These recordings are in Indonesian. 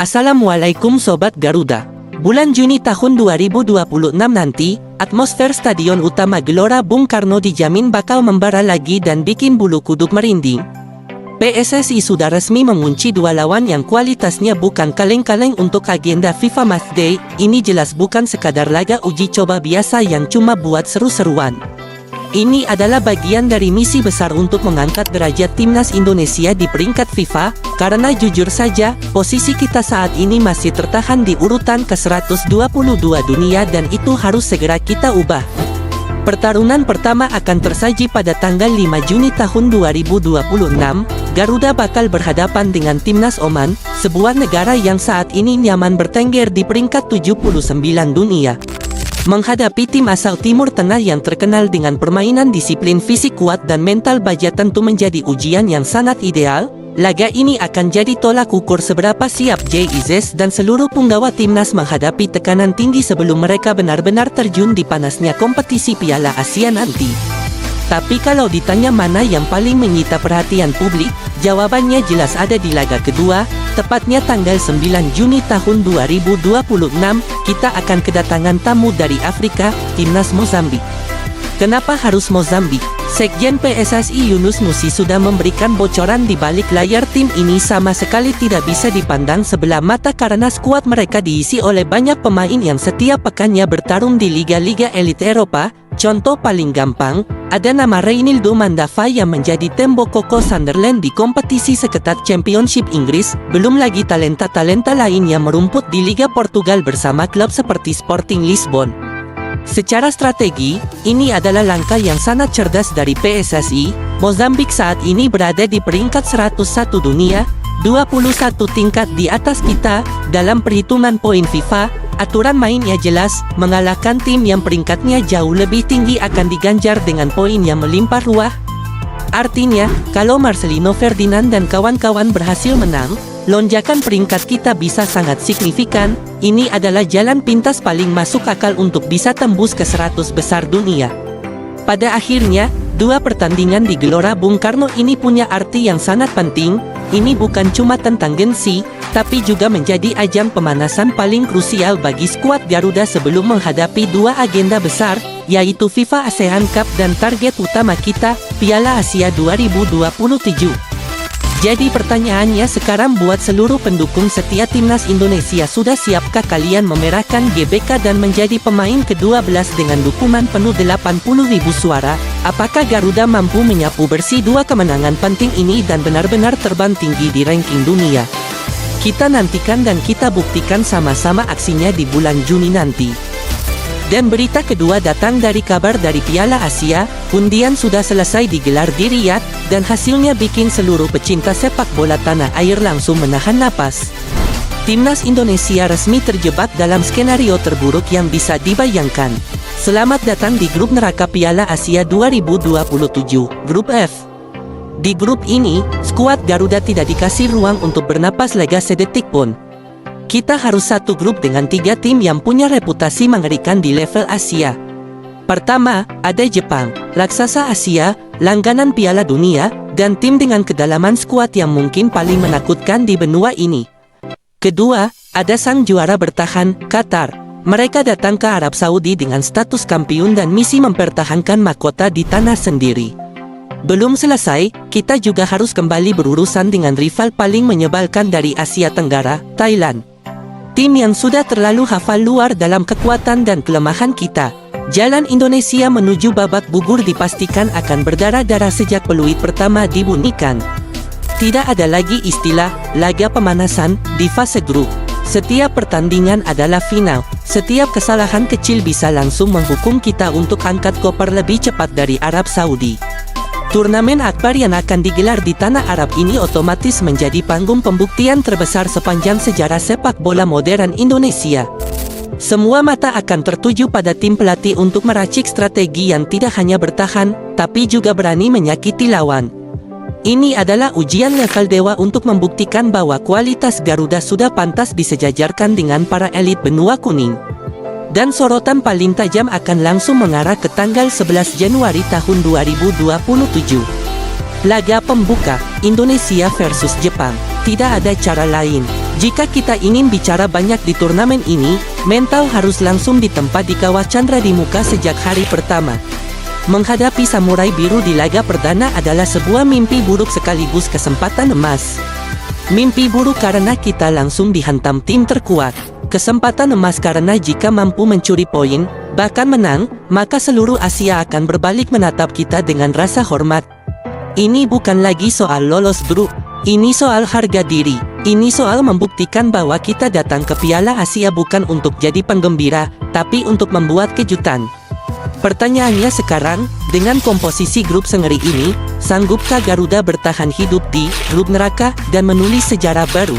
Assalamualaikum Sobat Garuda. Bulan Juni tahun 2026 nanti, atmosfer Stadion Utama Gelora Bung Karno dijamin bakal membara lagi dan bikin bulu kuduk merinding. PSSI sudah resmi mengunci dua lawan yang kualitasnya bukan kaleng-kaleng untuk agenda FIFA Matchday. Ini jelas bukan sekadar laga uji coba biasa yang cuma buat seru-seruan. Ini adalah bagian dari misi besar untuk mengangkat derajat timnas Indonesia di peringkat FIFA, karena jujur saja, posisi kita saat ini masih tertahan di urutan ke-122 dunia dan itu harus segera kita ubah. Pertarungan pertama akan tersaji pada tanggal 5 Juni tahun 2026. Garuda bakal berhadapan dengan timnas Oman, sebuah negara yang saat ini nyaman bertengger di peringkat 79 dunia. Menghadapi tim asal Timur Tengah yang terkenal dengan permainan disiplin fisik kuat dan mental baja tentu menjadi ujian yang sangat ideal. Laga ini akan jadi tolak ukur seberapa siap JIZ dan seluruh punggawa timnas menghadapi tekanan tinggi sebelum mereka benar-benar terjun di panasnya kompetisi Piala Asia nanti. Tapi kalau ditanya mana yang paling menyita perhatian publik, jawabannya jelas ada di laga kedua, tepatnya tanggal 9 Juni tahun 2026, kita akan kedatangan tamu dari Afrika, timnas Mozambik. Kenapa harus Mozambik? Sekjen PSSI Yunus Nusi sudah memberikan bocoran di balik layar tim ini sama sekali tidak bisa dipandang sebelah mata karena skuad mereka diisi oleh banyak pemain yang setiap pekannya bertarung di liga-liga elit Eropa. Contoh paling gampang, ada nama Reinildo Mandava yang menjadi tembok kokoh Sunderland di kompetisi seketat Championship Inggris, belum lagi talenta-talenta lain yang merumput di Liga Portugal bersama klub seperti Sporting Lisbon. Secara strategi, ini adalah langkah yang sangat cerdas dari PSSI. Mozambik saat ini berada di peringkat 101 dunia, 21 tingkat di atas kita. Dalam perhitungan poin FIFA, aturan mainnya jelas, mengalahkan tim yang peringkatnya jauh lebih tinggi akan diganjar dengan poin yang melimpah ruah. Artinya, kalau Marcelino Ferdinand dan kawan-kawan berhasil menang, lonjakan peringkat kita bisa sangat signifikan. Ini adalah jalan pintas paling masuk akal untuk bisa tembus ke 100 besar dunia. Pada akhirnya, dua pertandingan di Gelora Bung Karno ini punya arti yang sangat penting. Ini bukan cuma tentang gengsi, tapi juga menjadi ajang pemanasan paling krusial bagi skuad Garuda sebelum menghadapi dua agenda besar, yaitu FIFA ASEAN Cup dan target utama kita, Piala Asia 2027. Jadi pertanyaannya sekarang buat seluruh pendukung setia timnas Indonesia, sudah siapkah kalian memerahkan GBK dan menjadi pemain ke-12 dengan dukungan penuh 80.000 suara? Apakah Garuda mampu menyapu bersih dua kemenangan penting ini dan benar-benar terbang tinggi di ranking dunia? Kita nantikan dan kita buktikan sama-sama aksinya di bulan Juni nanti. Dan berita kedua datang dari kabar dari Piala Asia. Undian sudah selesai digelar di Riyadh, dan hasilnya bikin seluruh pecinta sepak bola tanah air langsung menahan napas. Timnas Indonesia resmi terjebak dalam skenario terburuk yang bisa dibayangkan. Selamat datang di grup neraka Piala Asia 2027, Grup F. Di grup ini, skuad Garuda tidak dikasih ruang untuk bernapas lega sedetik pun. Kita harus satu grup dengan 3 tim yang punya reputasi mengerikan di level Asia. Pertama, ada Jepang, raksasa Asia, langganan Piala Dunia, dan tim dengan kedalaman skuad yang mungkin paling menakutkan di benua ini. Kedua, ada sang juara bertahan, Qatar. Mereka datang ke Arab Saudi dengan status kampiun dan misi mempertahankan mahkota di tanah sendiri. Belum selesai, kita juga harus kembali berurusan dengan rival paling menyebalkan dari Asia Tenggara, Thailand. Tim yang sudah terlalu hafal luar dalam kekuatan dan kelemahan kita. Jalan Indonesia menuju babak gugur dipastikan akan berdarah-darah sejak peluit pertama dibunyikan. Tidak ada lagi istilah laga pemanasan di fase grup. Setiap pertandingan adalah final. Setiap kesalahan kecil bisa langsung menghukum kita untuk angkat koper lebih cepat dari Arab Saudi. Turnamen akbar yang akan digelar di tanah Arab ini otomatis menjadi panggung pembuktian terbesar sepanjang sejarah sepak bola modern Indonesia. Semua mata akan tertuju pada tim pelatih untuk meracik strategi yang tidak hanya bertahan, tapi juga berani menyakiti lawan. Ini adalah ujian level dewa untuk membuktikan bahwa kualitas Garuda sudah pantas disejajarkan dengan para elit benua kuning. Dan sorotan paling tajam akan langsung mengarah ke tanggal 11 Januari tahun 2027. Laga pembuka, Indonesia versus Jepang. Tidak ada cara lain. Jika kita ingin bicara banyak di turnamen ini, mental harus langsung ditempa di kawah Chandra di muka sejak hari pertama. Menghadapi Samurai Biru di laga perdana adalah sebuah mimpi buruk sekaligus kesempatan emas. Mimpi buruk karena kita langsung dihantam tim terkuat. Kesempatan emas karena jika mampu mencuri poin, bahkan menang, maka seluruh Asia akan berbalik menatap kita dengan rasa hormat. Ini bukan lagi soal lolos grup. Ini soal harga diri. Ini soal membuktikan bahwa kita datang ke Piala Asia bukan untuk jadi penggembira, tapi untuk membuat kejutan. Pertanyaannya sekarang, dengan komposisi grup sengeri ini, sanggupkah Garuda bertahan hidup di grup neraka dan menulis sejarah baru?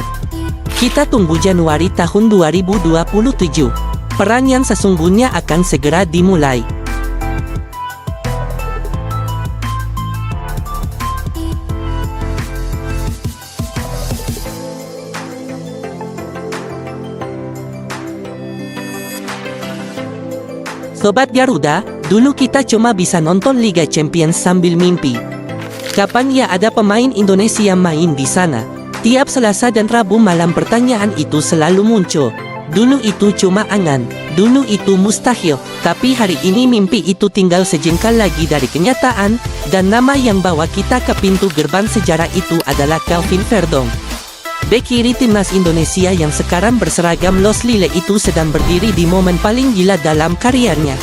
Kita tunggu Januari tahun 2027. Peran yang sesungguhnya akan segera dimulai. Sobat Garuda, dulu kita cuma bisa nonton Liga Champions sambil mimpi. Kapan ya ada pemain Indonesia main di sana? Tiap Selasa dan Rabu malam pertanyaan itu selalu muncul. Dulu itu cuma angan, dulu itu mustahil, tapi hari ini mimpi itu tinggal sejengkal lagi dari kenyataan, dan nama yang bawa kita ke pintu gerbang sejarah itu adalah Kelvin Verdong. Bek kiri timnas Indonesia yang sekarang berseragam Los Lille itu sedang berdiri di momen paling gila dalam karirnya.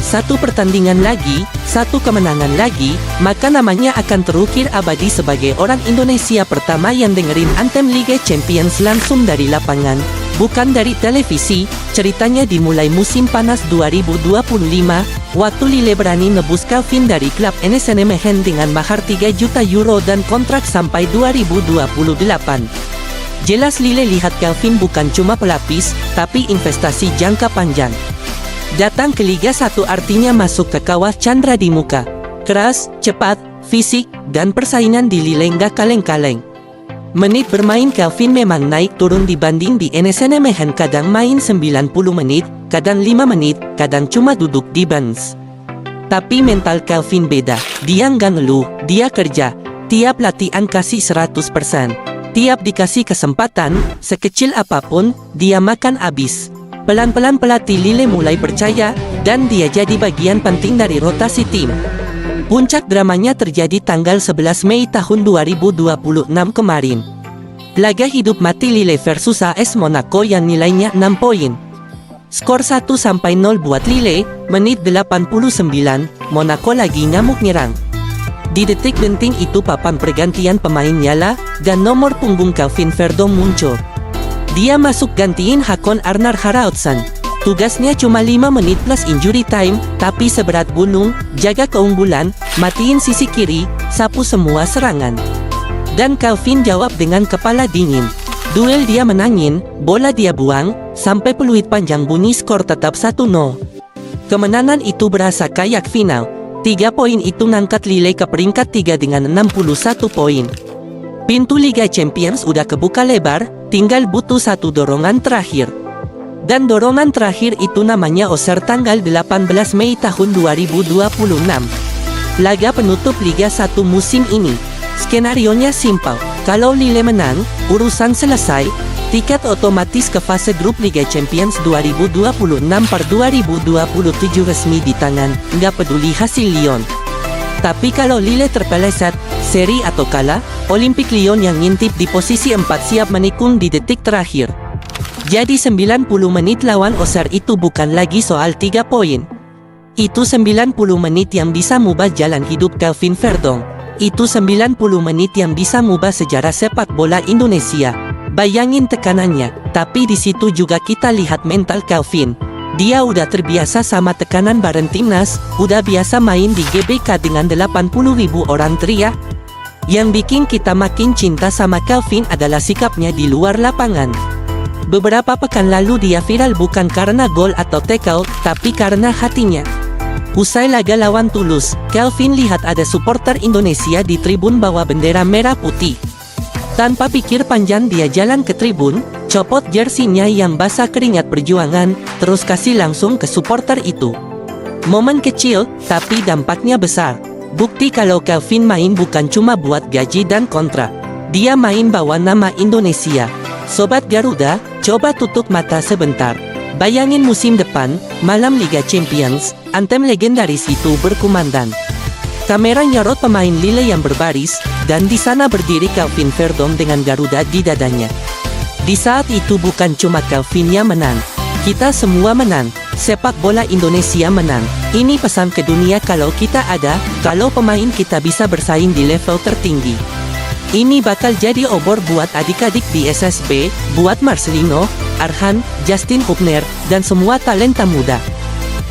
Satu pertandingan lagi, satu kemenangan lagi, maka namanya akan terukir abadi sebagai orang Indonesia pertama yang dengerin anthem Liga Champions langsung dari lapangan, bukan dari televisi. Ceritanya dimulai musim panas 2025, waktu Lille berani nebus Kelvin dari klub NSN Mehen dengan mahar 3 juta euro dan kontrak sampai 2028. Jelas Lille lihat Kelvin bukan cuma pelapis, tapi investasi jangka panjang. Datang ke Liga 1 artinya masuk ke kawah Chandra di muka. Keras, cepat, fisik, dan persaingan di Lille nggak kaleng-kaleng. Menit bermain Kelvin memang naik turun dibanding di NSN Mehen, kadang main 90 menit, kadang 5 menit, kadang cuma duduk di bench. Tapi mental Kelvin beda, dia nggak ngeluh, dia kerja. Tiap latihan kasih 100%. Tiap dikasih kesempatan, sekecil apapun, dia makan abis. Pelan-pelan pelatih Lille mulai percaya, dan dia jadi bagian penting dari rotasi tim. Puncak dramanya terjadi tanggal 11 Mei tahun 2026 kemarin. Laga hidup mati Lille versus AS Monaco yang nilainya 6 poin. Skor 1-0 buat Lille, menit 89, Monaco lagi ngamuk nyerang. Di detik genting itu papan pergantian pemain nyala, dan nomor punggung Kelvin Verdong muncul. Dia masuk gantiin Hakon Arnar Haraldson. Tugasnya cuma 5 menit plus injury time, tapi seberat gunung, jaga keunggulan, matiin sisi kiri, sapu semua serangan. Dan Kelvin jawab dengan kepala dingin. Duel dia menangin, bola dia buang, sampai peluit panjang bunyi, skor tetap 1-0. Kemenangan itu berasa kayak final. 3 poin itu ngangkat Lille ke peringkat 3 dengan 61 poin. Pintu Liga Champions udah kebuka lebar, tinggal butuh satu dorongan terakhir. Dan dorongan terakhir itu namanya Auxerre tanggal 18 Mei tahun 2026. Laga penutup Liga 1 musim ini. Skenarionya simpel, kalau Lille menang, urusan selesai. Tiket otomatis ke fase grup Liga Champions 2026/2027 resmi di tangan, nggak peduli hasil Lyon. Tapi kalau Lille terpeleset, seri atau kalah, Olympique Lyon yang ngintip di posisi 4 siap menikung di detik terakhir. Jadi 90 menit lawan Auxerre itu bukan lagi soal 3 poin. Itu 90 menit yang bisa mengubah jalan hidup Kelvin Verdong. Itu 90 menit yang bisa mengubah sejarah sepak bola Indonesia. Bayangin tekanannya, tapi di situ juga kita lihat mental Kelvin. Dia udah terbiasa sama tekanan bareng timnas, udah biasa main di GBK dengan 80.000 orang teriak. Yang bikin kita makin cinta sama Kelvin adalah sikapnya di luar lapangan. Beberapa pekan lalu dia viral bukan karena gol atau tackle, tapi karena hatinya. Usai laga lawan Toulouse, Kelvin lihat ada supporter Indonesia di tribun bawa bendera merah putih. Tanpa pikir panjang dia jalan ke tribun, copot jersinya yang basah keringat perjuangan, terus kasih langsung ke supporter itu. Momen kecil, tapi dampaknya besar. Bukti kalau Kelvin main bukan cuma buat gaji dan kontrak. Dia main bawa nama Indonesia. Sobat Garuda, coba tutup mata sebentar. Bayangin musim depan, malam Liga Champions, anthem legendaris itu berkumandang. Kamera nyorot pemain Lille yang berbaris, dan di sana berdiri Calvin Verdon dengan Garuda di dadanya. Di saat itu bukan cuma Calvin yang menang. Kita semua menang. Sepak bola Indonesia menang. Ini pesan ke dunia kalau kita ada, kalau pemain kita bisa bersaing di level tertinggi. Ini bakal jadi obor buat adik-adik di SSB, buat Marcelino, Arhan, Justin Hubner, dan semua talenta muda.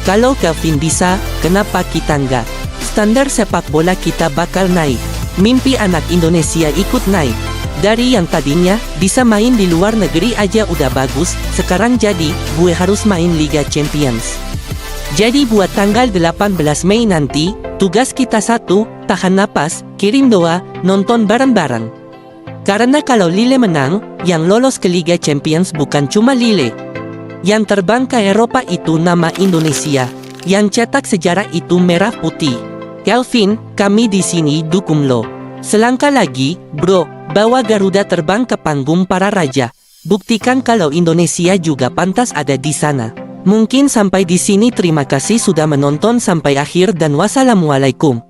Kalau Calvin bisa, kenapa kita enggak? Standar sepak bola kita bakal naik. Mimpi anak Indonesia ikut naik. Dari yang tadinya bisa main di luar negeri aja udah bagus, sekarang jadi gue harus main Liga Champions. Jadi buat tanggal 18 Mei nanti, tugas kita satu, tahan napas, kirim doa, nonton bareng-bareng. Karena kalau Lille menang, yang lolos ke Liga Champions bukan cuma Lille. Yang terbang ke Eropa itu nama Indonesia. Yang cetak sejarah itu merah putih. Calvin, kami di sini dukung lo. Selangkah lagi, bro, bawa Garuda terbang ke panggung para raja. Buktikan kalau Indonesia juga pantas ada di sana. Mungkin sampai di sini terima kasih sudah menonton sampai akhir dan wassalamualaikum.